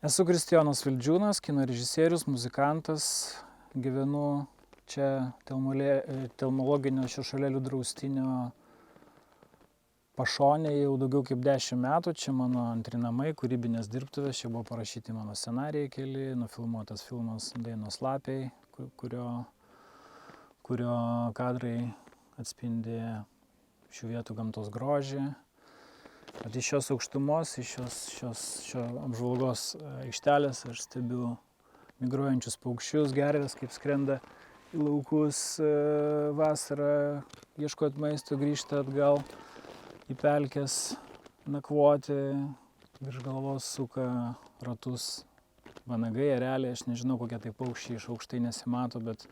Esu Kristijonas Vildžiūnas, kino režisierius, muzikantas, gyvenu čia Telmologinio Šešalėlių draustinio pašonėje jau daugiau kaip 10 metų. Čia mano antri namai, kūrybinės dirbtuvės, čia buvo parašyti mano scenarijai keli, nufilmuotas filmas Dainos lapiai, kurio kadrai atspindi šių vietų gamtos grožį. At iš šios aukštumos, iš šio apžvalgos aikštelės aš stebiu migruojančius paukščius, gerves, kaip skrenda į laukus vasarą, ieškoti maisto, grįžta atgal į pelkes, nakvoti, virš galvos suka ratus vanagai, ereliai, aš nežinau, kokie tai paukščiai, iš aukštai nesimato, bet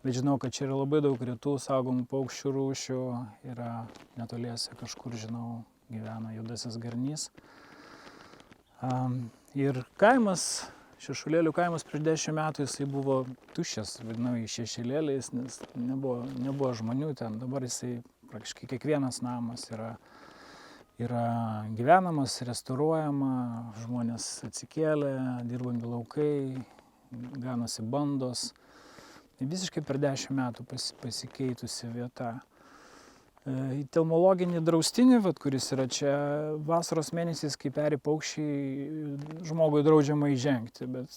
žinau, kad čia yra labai daug retų saugomų paukščių rūšių, yra netoliese kažkur, žinau, gyvena juodasis garnys. Ir kaimas, Šešulėlių kaimas prieš 10 metų jisai buvo tuščias, vadinau jį šešėlėliais, nes nebuvo žmonių ten. Dabar jisai praktiškai kiekvienas namas yra gyvenamas, restauruojama, žmonės atsikėlė, dirbami laukai, ganosi bandos. Visiškai per 10 metų pasikeitusi vieta. Į Telmologinį draustinį, kuris yra čia, vasaros mėnesiais, kai peri paukščiai, žmogui draudžiama įžengti, bet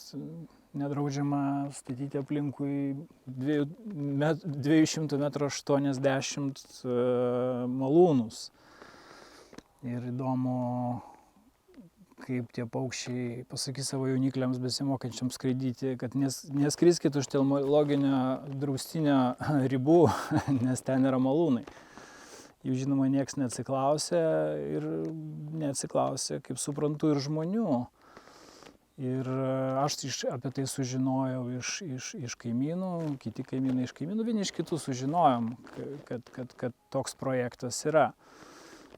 nedraudžiama statyti aplinkui 200 m 80 malūnus. Ir įdomu, kaip tie paukščiai pasakys savo jaunikliams besimokančiams skraidyti, kad neskriskit už Telmologinio draustinio ribų, nes ten yra malūnai. Jų, žinoma, nieks neatsiklausė ir neatsiklausė, kaip suprantu, ir žmonių. Ir aš apie tai sužinojau iš kaimynų, kiti kaimynai iš kaimynų, vieni iš kitų sužinojom, kad toks projektas yra.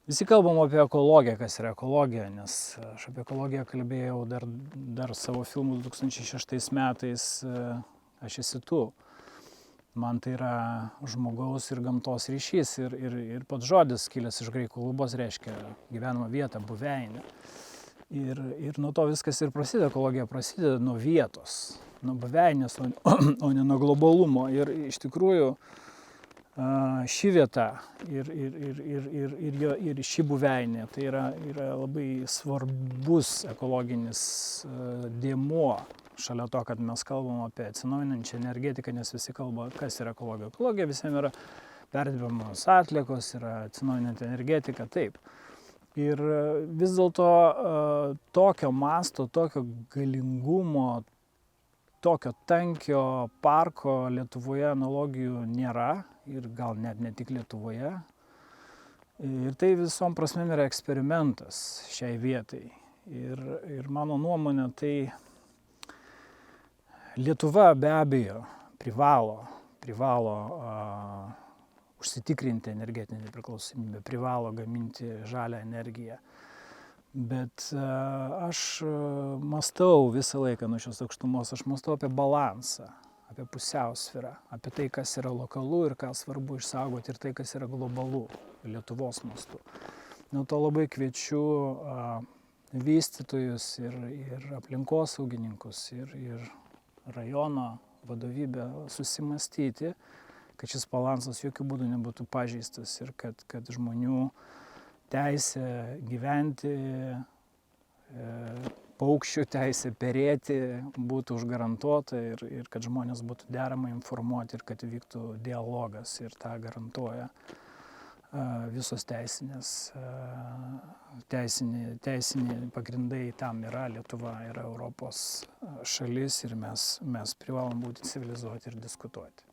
Visi kalbam apie ekologiją, kas yra ekologija, nes aš apie ekologiją kalbėjau dar savo filmų 2006 metais Aš esi tu. Man tai yra žmogaus ir gamtos ryšys ir pats žodis, kilęs iš graikų kalbos, reiškia gyvenamą vietą, buveinę. Ir nuo to viskas ir prasideda, ekologija prasideda nuo vietos, nuo buveinės, o ne nuo globalumo. Ir iš tikrųjų ši vieta ir ši buveinė tai yra labai svarbus ekologinis dėmuo. Šalia to, kad mes kalbam apie atsinaujinančią energetiką, nes visi kalba, kas yra ekologija. Ekologija visiems yra perdirbamos atliekos, yra atsinaujinanti energetika, taip. Ir vis dėlto tokio masto, tokio galingumo, tokio tankio parko Lietuvoje analogijų nėra ir gal net ne tik Lietuvoje. Ir tai visom prasmėm yra eksperimentas šiai vietai. Ir mano nuomonė, tai Lietuva be abejo privalo užsitikrinti energetinę nepriklausomybę, privalo gaminti žalią energiją. Bet aš mąstau visą laiką nuo šios aukštumos, aš mąstau apie balansą, apie pusiausvyrą, apie tai, kas yra lokalu ir ką svarbu išsaugoti ir tai, kas yra globalu Lietuvos mastu. Nuo to labai kviečiu vystytojus ir aplinkosaugininkus ir rajono vadovybę susimastyti, kad šis balansas jokių būdų nebūtų pažeistas ir kad žmonių teisė gyventi, paukščių teisė perėti būtų užgarantuota ir kad žmonės būtų deramai informuoti ir kad vyktų dialogas ir tą garantuoja visos teisiniai pagrindai tam yra. Lietuva yra Europos šalis ir mes privalom būti civilizuoti ir diskutuoti.